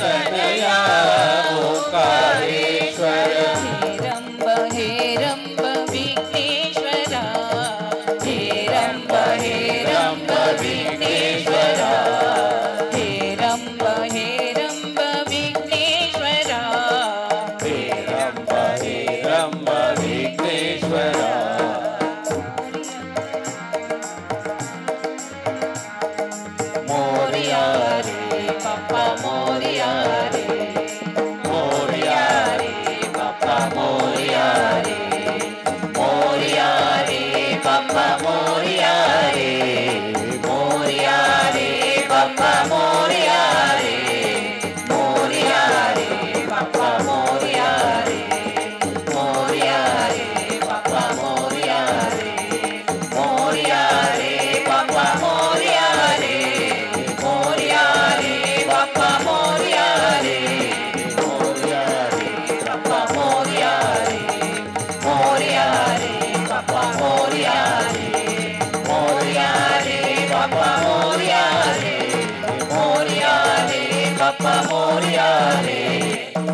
तनया ओंकारेश्वर हे रंब विघ्नेश्वरा हे रंब विघ्नेश्वरा हे रंब विघ्नेश्वरा हे रंब विघ्नेश्वरा मोरिया रे पप्पा मोरिया रे मोरिया रे पप्पा मोरिया रे मोरिया रे पप्पा मोरिया रे मोरिया रे पप्पा मोरिया रे मोरिया रे पप्पा मोरिया रे मोरिया रे पप्पा मोरिया रे मोरिया रे पप्पा मोरिया रे मोरिया रे पप्पा मोरिया रे मोरिया रे पप्पा मोरिया रे मोरिया रे पप्पा मोरिया रे मोरिया रे पप्पा मोरिया रे मोरिया रे पप्पा मोरिया रे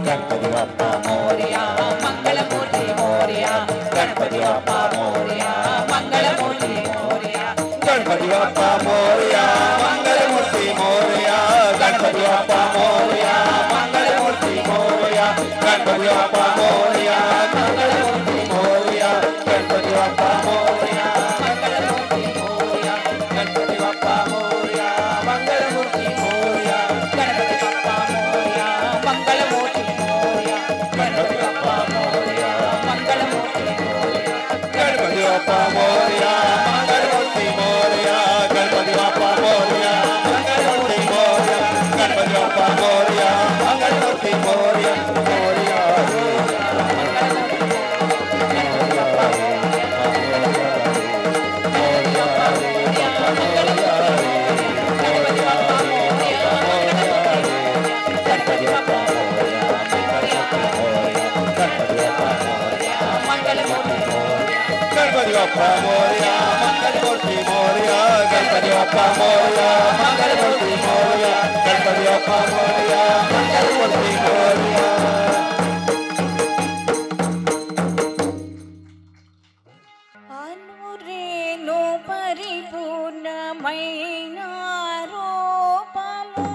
गणपति बप्पा मोरिया मंगलमूर्ति मोरिया गणपति बप्पा मोरिया मंगलमूर्ति मोरिया गणपति बप्पा मोरिया मंगलमूर्ति मोरिया गणपति बप्पा मोरिया मंगलमूर्ति मोरिया गणपति बप्पा मोरिया मंगलमूर्ति मोरिया गणपति बप्पा मोरिया मंगलमूर्ति मोरिया गणपति बप्पा मोरिया मंगलमूर्ति मोरिया गणपति बप्पा मोरिया मंगलमूर्ति मोरिया गणपति बप्पा मोरिया मंगलमूर्ति मोरिया गणपति बप्पा मोरिया मंगलमूर्ति मोरिया गणपति बप्पा मोरिया मंगलमूर्ति मोरिया गणपति बप्पा मोरिया मंगलमूर्ति मोरिया मोरिया गणपति बप्पा मोरिया मंगलमूर्ति गणपति बप्पा मोरिया मंगलमूर्ति मोरिया गणपति बप्पा मोरिया मंगलमूर्ति मोरिया गणपति बप्पा मोरिया मंगलमूर्ति मोरिया अनुरेनु परिपूर्णమైన రూపము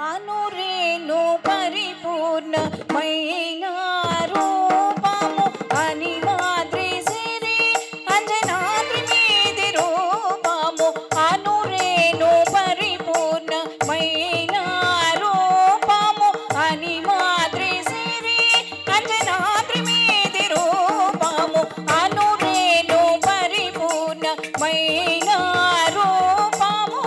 అనురేను పరిపూర్ణమైన రూపము అనిమాద్రి సిరి అంజనాద్రి మీది రూపము అనురేను పరిపూర్ణమైన రూపము అనిమాద్రి సిరి అంజనాద్రి మీది రూపము అనురేను పరిపూర్ణమైన రూపము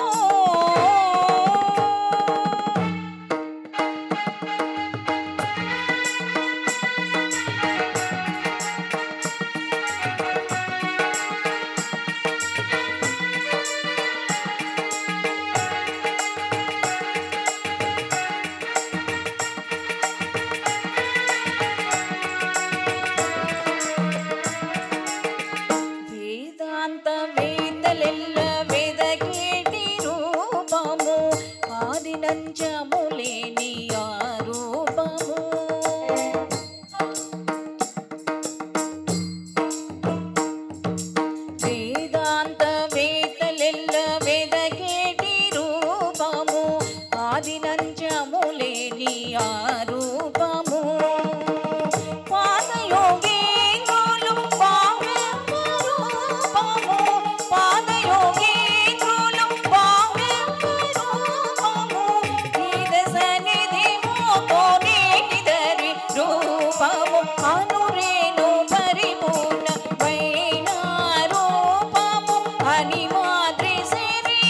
వేదాంత వేదలెల్ల వెదగేటి రూపము ఆదినంచములేని ఆ రూపము వేదాంత వేదలెల్ల వెదగేటి రూపము ఆదినంచములేని ఆ రూపము పాదయోగేంద్రులు పావన రూపము పాదయోగేంద్రులు పావన రూపము నీద సన్నిధి మోకోనేటిదరి రూపము అనురేను పరిపూర్ణమైన రూపము అనిమాద్రి సిరి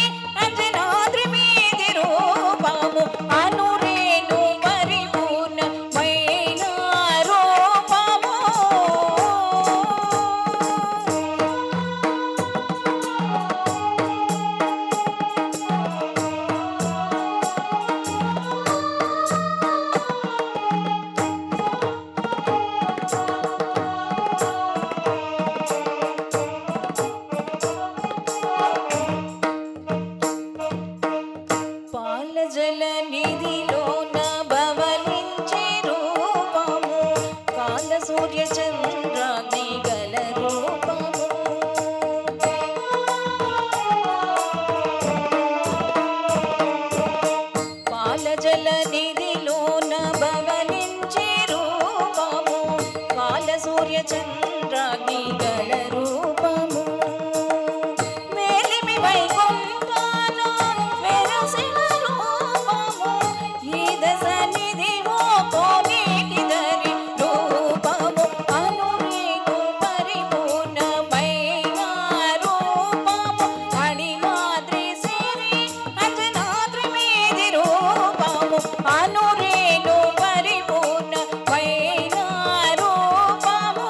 అంజనాద్రి మీది రూపము అనురేను పరిపూర్ణమైన రూపము సూర్య చంద్రాగ్ని గల రూపము మేలిమి వైకుంఠాన వెరసిన రూపము ఈ దశ నిధివో కోనేటి దరి రూపము అనురేగు పరిపూర్ణమైన రూపము అణిమాద్రి సిరి అంజనాద్రి మీది రూపము అనురేగు పరిపూర్ణమైన రూపము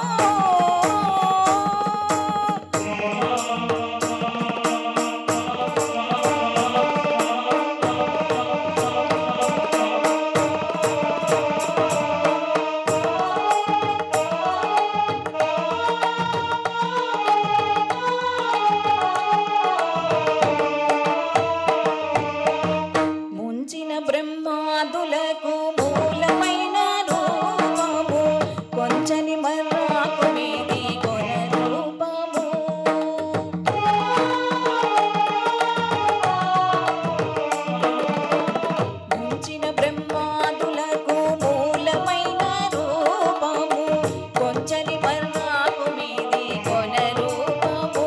ముంచిన బ్రహ్మాదులకు మూలమైన రూపము కొంచని మర్రాకు మీది కొన రూపము ముంచిన బ్రహ్మాదులకు మూలమైన రూపము కొంచని మర్రాకు మీది కొన రూపము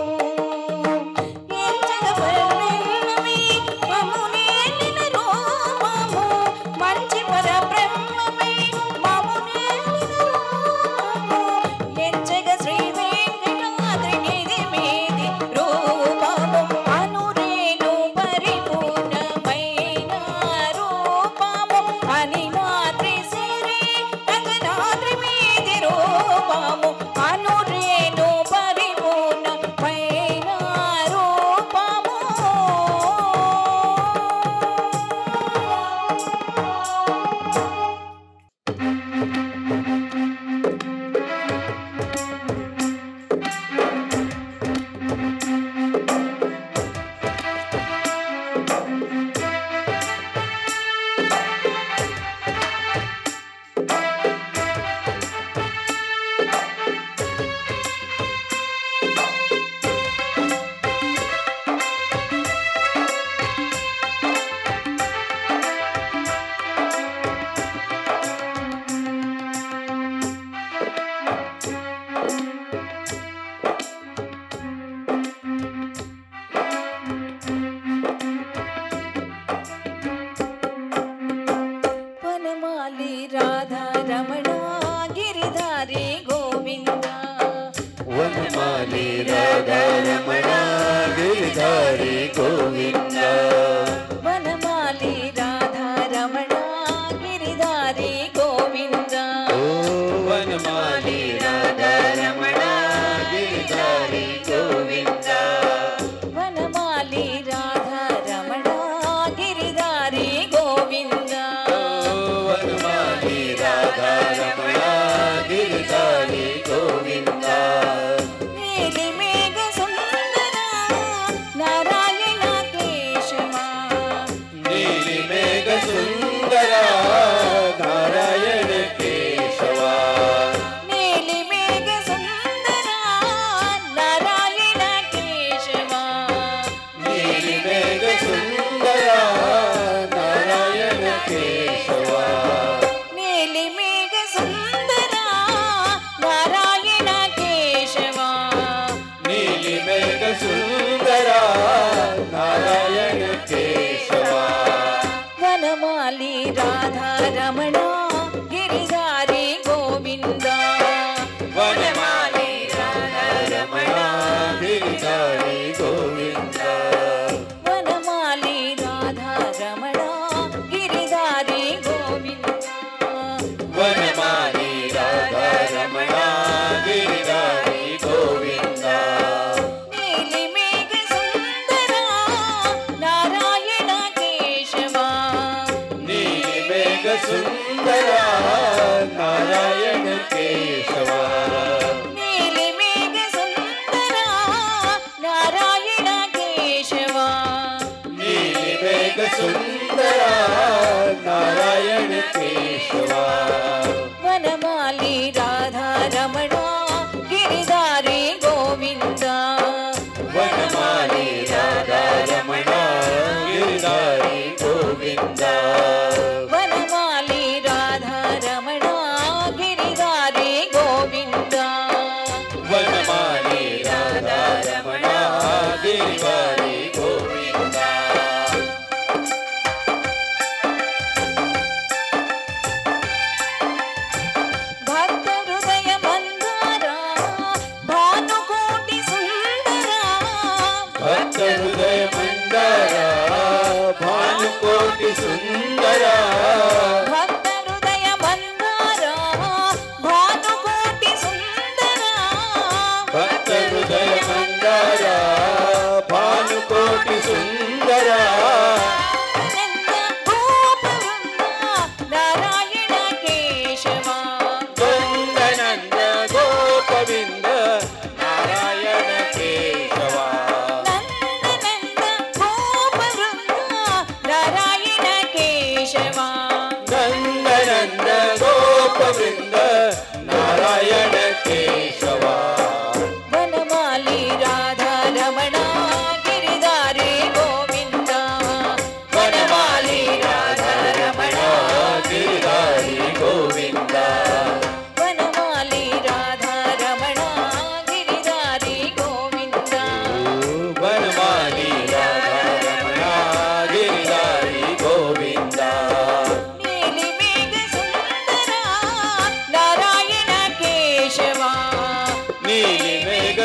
ఎంచగ పరబ్రహ్మమే మమ్మునేలిన రూపము మంచి పరబ్రహ్మమే మమ్మునేలిన రూపము ఎంచగ శ్రీ వెంకటాద్రి నిధి మీది రూపము అనురేను పరిపూర్ణమైన రూపము అనిమాద్రి సిరి అంజనాద్రి మీది రూపము అనురేను పరిపూర్ణమైన రూపము వనమాలి రాధా రమణ గిరిధారి గోవింద వనమాలి రాధా రమణ గిరిధారి గోవింద వనమాలి రాధా రమణ గిరిధారి గోవింద వనమాలి రాధా రమణ గిరిధారి గోవింద వనమాలి రాధా రమణ గిరిధారి గోవింద వనమాలి రాధా రమణ గిరిధారి గోవింద నీలి మేఘ సుందర నారాయణ కేశవ నీలి మేఘ సుందర నారాయణ కేశవ నీలి మేఘ సుందర నారాయణ కేశవ నీలి మేఘ సుందర నారాయణ కేశవ నీలి మేఘ సుందర నారాయణ కేశవ నీలి మేఘ సుందర నారాయణ కేశవ వనమాలి రాధా రమణ గిరిధారి గోవింద వనమాలి రాధా రమణ గిరిధారి గోవింద వనమాలి రాధా రమణ గిరిధారి గోవింద వనమాలి రాధా రమణ గిరిధారి గోవింద నీలి మేఘ సుందర నారాయణ కేశవ నీలి మేఘ సుందర నారాయణ కేశవ నీలి మేఘ సుందర నారాయణ కేశవ నీలి మేఘ సుందర నారాయణ కేశవ వనమాలి రాధా రమణ గిరిధారి గోవింద వనమాలి రాధా రమణ గిరిధారి గోవింద వనమాలి రాధా రమణ గిరిధారి గోవింద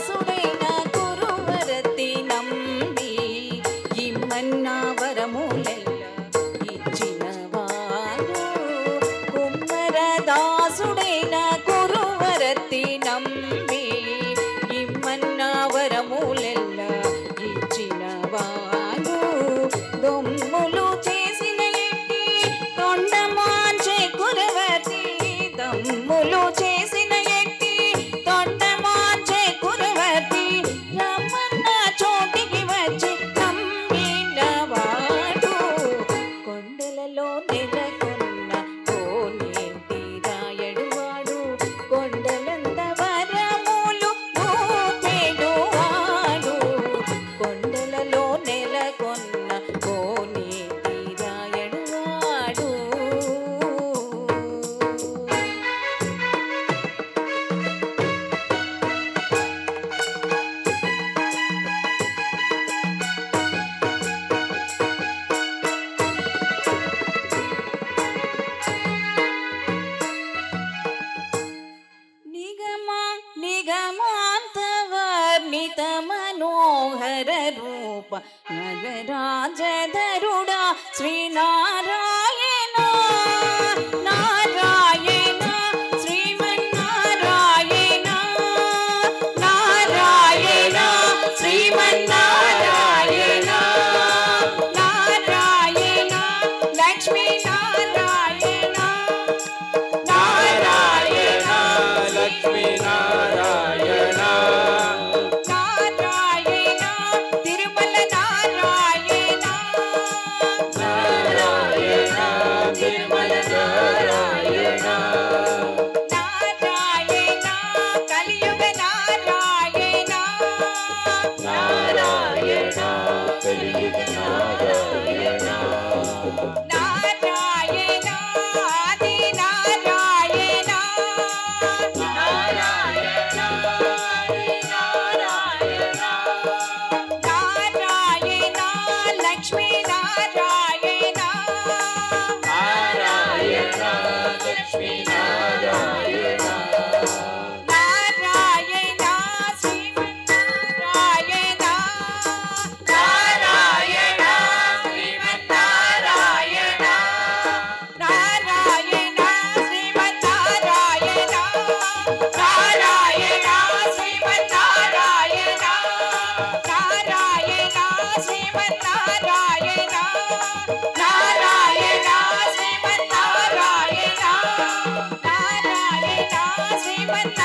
దాసుడైన గురువరతి నంబి ఇమ్మన్నా వరములెల్ల ఇచ్చినవాడు కుమ్మర దాసుడైన గురువరతి నంబి ఇమ్మన్నా వరములెల్ల ఇచ్చినవాడు దొమ్ములు చేసిన ఎట్టి తొండమాంచె కురవతి దమ్ములు చేసిన ఎట్టి తొండమాంచె కురవతి రమణ చోటికి వచ్చి నమ్మినవాడు కొండలలో నెలకొన్న కోనేటి రాయడువాడు కొండలంత వరములు దూపెడువాడు కొండలలో నెలకొన్న కోనేటి రాయడువాడు నిగమాంతవర్ణిత మనోహర రూప నగరాజధరుడా శ్రీనారాయణ నారాయణ శ్రీమన్నారాయణ నారాయణ శ్రీమన్నారాయణ నారాయణ లక్ష్మీ నారాయణ నారాయణ లక్ష్మీ నారాయణ నారాయణ తిరుమల నారాయణ నారాయణ తిరుమల నారాయణ నారాయణ కలియుగ నారాయణ నారాయణ కలియుగ నారాయణ నారాయణ ఆది నారాయణ నారాయణ నారాయణ నారాయణ లక్ష్మీ నారాయణ నారాయణ లక్ష్మీ నారాయణ నారాయణ శ్రీమన్నారాయణ నారాయణ శ్రీమన్నారాయణ నారాయణ శ్రీమన్నారాయణ నారాయణ శ్రీమన్నారాయణ నారాయణ శ్రీమన్నారాయణ నారాయణ శ్రీమన్నారాయణ నారాయణ శ్రీమన్నారాయణ